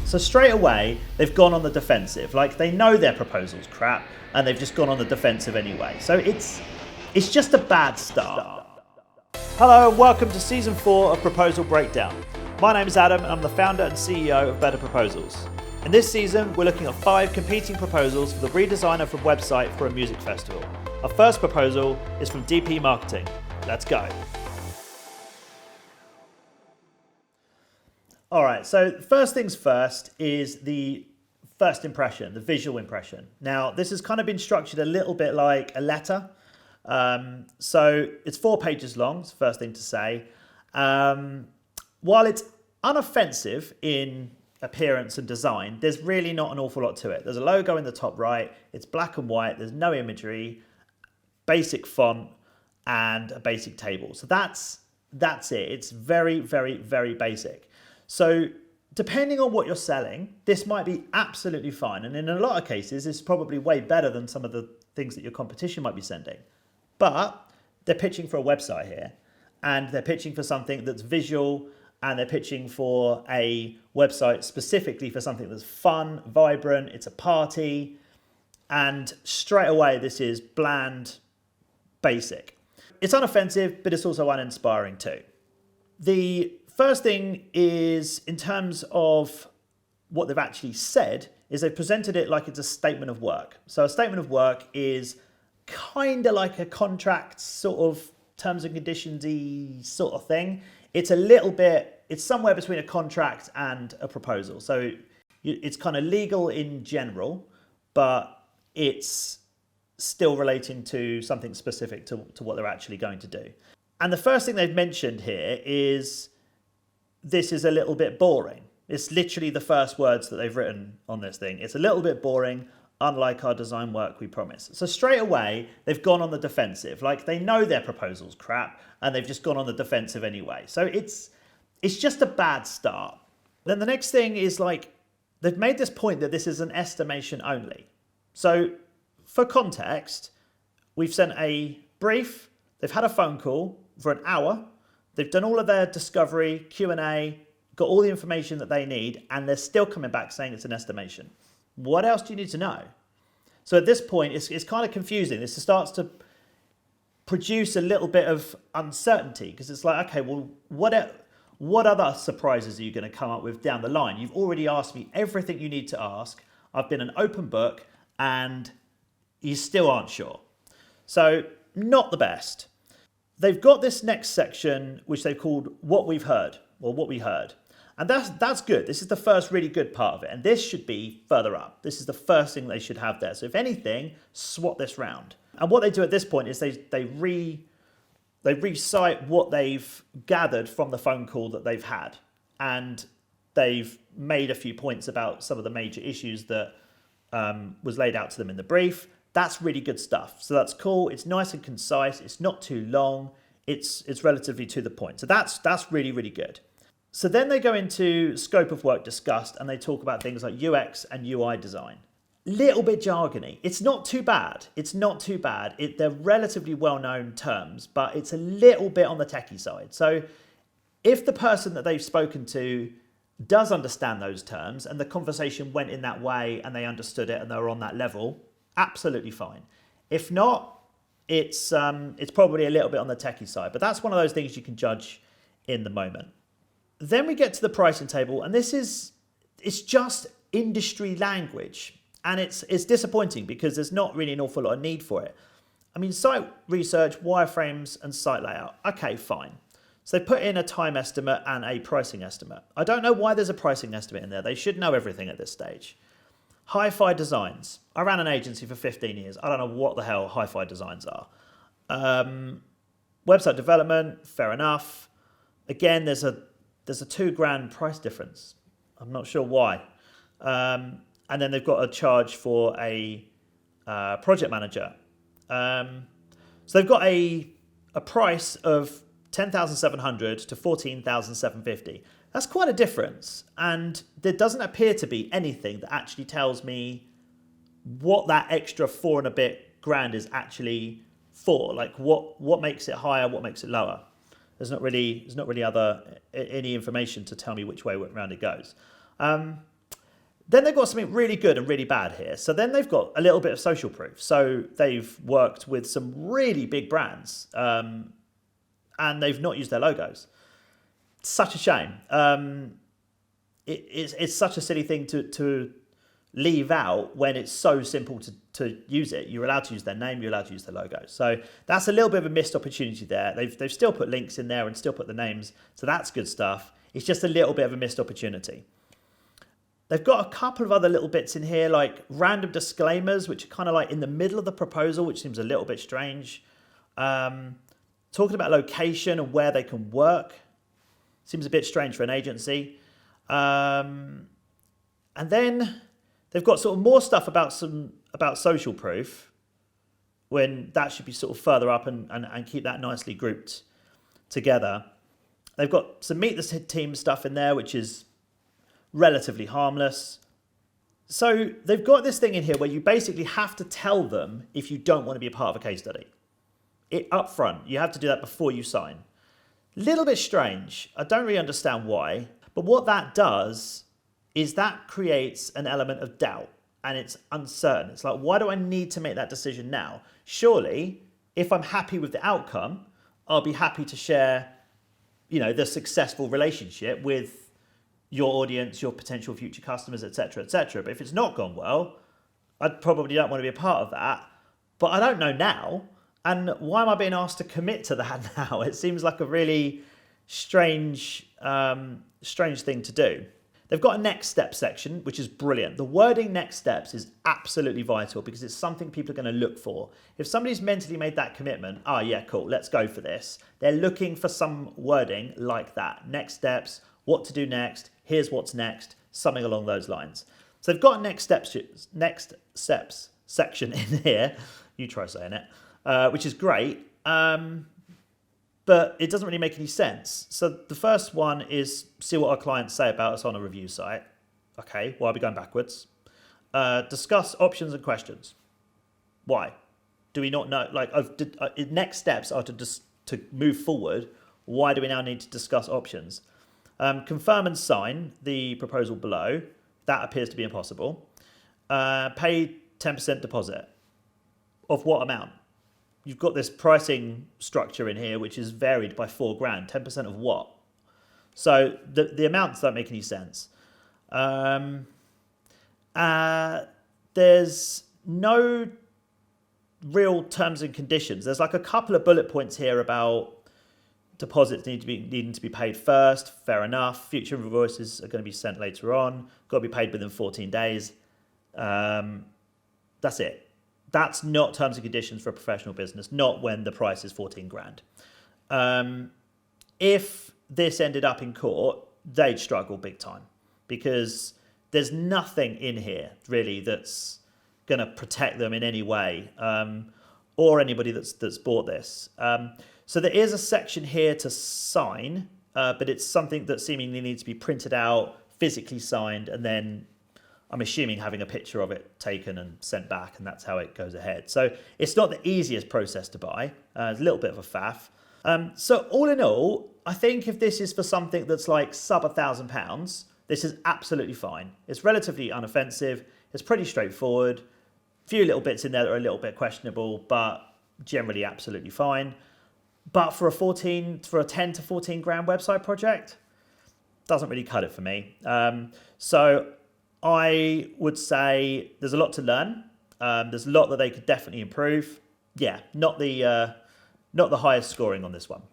So straight away, they've gone on the defensive. Like, they know their proposal's crap, and they've just gone on the defensive anyway. So it's just a bad start. Hello and welcome to Season 4 of Proposal Breakdown. My name is Adam and I'm the founder and CEO of Better Proposals. In this season, we're looking at 5 competing proposals for the redesign of a website for a music festival. Our first proposal is from DP Marketing. Let's go. All right, so first things first is the first impression, the visual impression. Now, this has kind of been structured a little bit like a letter. So it's 4 pages long, it's the first thing to say. While it's unoffensive in appearance and design, there's really not an awful lot to it. There's a logo in the top right, it's black and white, there's no imagery, basic font, and a basic table. So that's it. It's very, very, very basic. So depending on what you're selling, this might be absolutely fine. And in a lot of cases, it's probably way better than some of the things that your competition might be sending. But they're pitching for a website here, and they're pitching for something that's visual, and they're pitching for a website specifically for something that's fun, vibrant, it's a party, and straight away this is bland, basic. It's unoffensive, but it's also uninspiring too. The first thing is, in terms of what they've actually said, is they've presented it like it's a statement of work. So a statement of work is kind of like a contract sort of terms and conditions-y sort of thing. It's a little bit, it's somewhere between a contract and a proposal. So it's kind of legal in general, but it's still relating to something specific to what they're actually going to do. And the first thing they've mentioned here is this is a little bit boring. It's literally the first words that they've written on this thing. It's a little bit boring, unlike our design work we promise. So straight away, they've gone on the defensive. Like, they know their proposal's crap, and they've just gone on the defensive anyway. So it's just a bad start. Then the next thing is, like, they've made this point that this is an estimation only. So for context, we've sent a brief, they've had a phone call for an hour, they've done all of their discovery, Q&A, got all the information that they need, and they're still coming back saying it's an estimation. What else do you need to know? So at this point, it's kind of confusing. This starts to produce a little bit of uncertainty, because it's like, okay, well, what other surprises are you going to come up with down the line? You've already asked me everything you need to ask. I've been an open book, and you still aren't sure. So not the best. They've got this next section, which they've called What We've Heard, or What We Heard. And that's good. This is the first really good part of it. And this should be further up. This is the first thing they should have there. So if anything, swap this round. And what they do at this point is they recite what they've gathered from the phone call that they've had. And they've made a few points about some of the major issues that was laid out to them in the brief. That's really good stuff. So that's cool. It's nice and concise. It's not too long. It's relatively to the point. So that's really, really good. So then they go into scope of work discussed, and they talk about things like UX and UI design. Little bit jargony. It's not too bad. It's not too bad. They're relatively well-known terms, but it's a little bit on the techie side. So if the person that they've spoken to does understand those terms, and the conversation went in that way, and they understood it, and they were on that level, absolutely fine. If not, it's probably a little bit on the techie side, but that's one of those things you can judge in the moment. Then we get to the pricing table, and it's just industry language, and it's disappointing because there's not really an awful lot of need for it. I mean, site research, wireframes, and site layout. Okay, fine. So they put in a time estimate and a pricing estimate. I don't know why there's a pricing estimate in there. They should know everything at this stage. Hi-fi designs. I ran an agency for 15 years. I don't know what the hell hi-fi designs are. Website development, fair enough. Again, there's a $2,000 price difference. I'm not sure why. And then they've got a charge for a project manager. So they've got a price of $10,700 to $14,750. That's quite a difference. And there doesn't appear to be anything that actually tells me what that extra 4 and a bit grand is actually for. Like what makes it higher, what makes it lower. There's not really any information to tell me which way around it goes. Then they've got something really good and really bad here. So then they've got a little bit of social proof. So they've worked with some really big brands and they've not used their logos. Such a shame. It's such a silly thing to leave out when it's so simple to use it. You're allowed to use their name, you're allowed to use their logo. So that's a little bit of a missed opportunity there. They've still put links in there and still put the names. So that's good stuff. It's just a little bit of a missed opportunity. They've got a couple of other little bits in here, like random disclaimers, which are kind of like in the middle of the proposal, which seems a little bit strange. Talking about location and where they can work. Seems a bit strange for an agency. And then they've got sort of more stuff about social proof, when that should be sort of further up and keep that nicely grouped together. They've got some meet the team stuff in there, which is relatively harmless. So they've got this thing in here where you basically have to tell them if you don't want to be a part of a case study. Up front, you have to do that before you sign. Little bit strange. I don't really understand why. But what that does is that creates an element of doubt and it's uncertain. It's like, why do I need to make that decision now? Surely, if I'm happy with the outcome, I'll be happy to share, the successful relationship with your audience, your potential future customers, etc., etc. But if it's not gone well, I probably don't want to be a part of that. But I don't know now. And why am I being asked to commit to that now? It seems like a really strange thing to do. They've got a next step section, which is brilliant. The wording next steps is absolutely vital because it's something people are going to look for. If somebody's mentally made that commitment, yeah, cool, let's go for this. They're looking for some wording like that. Next steps, what to do next, here's what's next, something along those lines. So they've got a next steps section in here. You try saying it, which is great. But it doesn't really make any sense. So the first one is see what our clients say about us on a review site. Okay, why are we going backwards? Discuss options and questions. Why? Do we not know? Next steps are to move forward. Why do we now need to discuss options? Confirm and sign the proposal below. That appears to be impossible. Pay 10% deposit. Of what amount? You've got this pricing structure in here, which is varied by $4,000. 10% of what? So the amounts don't make any sense. There's no real terms and conditions. There's like a couple of bullet points here about deposits needing to be paid first. Fair enough. Future invoices are going to be sent later on. Got to be paid within 14 days. That's it. That's not terms and conditions for a professional business, not when the price is $14,000. If this ended up in court, they'd struggle big time because there's nothing in here really that's going to protect them in any way, or anybody that's bought this. So there is a section here to sign, but it's something that seemingly needs to be printed out, physically signed, and then I'm assuming having a picture of it taken and sent back, and that's how it goes ahead. So it's not the easiest process to buy. It's a little bit of a faff. So all in all, I think if this is for something that's like sub £1,000, this is absolutely fine. It's relatively unoffensive. It's pretty straightforward. A few little bits in there that are a little bit questionable, but generally absolutely fine. But for a 10 to 14 grand website project, doesn't really cut it for me. So I would say there's a lot to learn. There's a lot that they could definitely improve. Yeah, not the highest scoring on this one.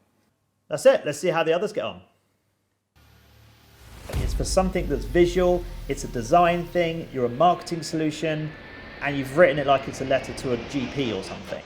That's it. Let's see how the others get on. It's for something that's visual. It's a design thing. You're a marketing solution, and you've written it like it's a letter to a GP or something.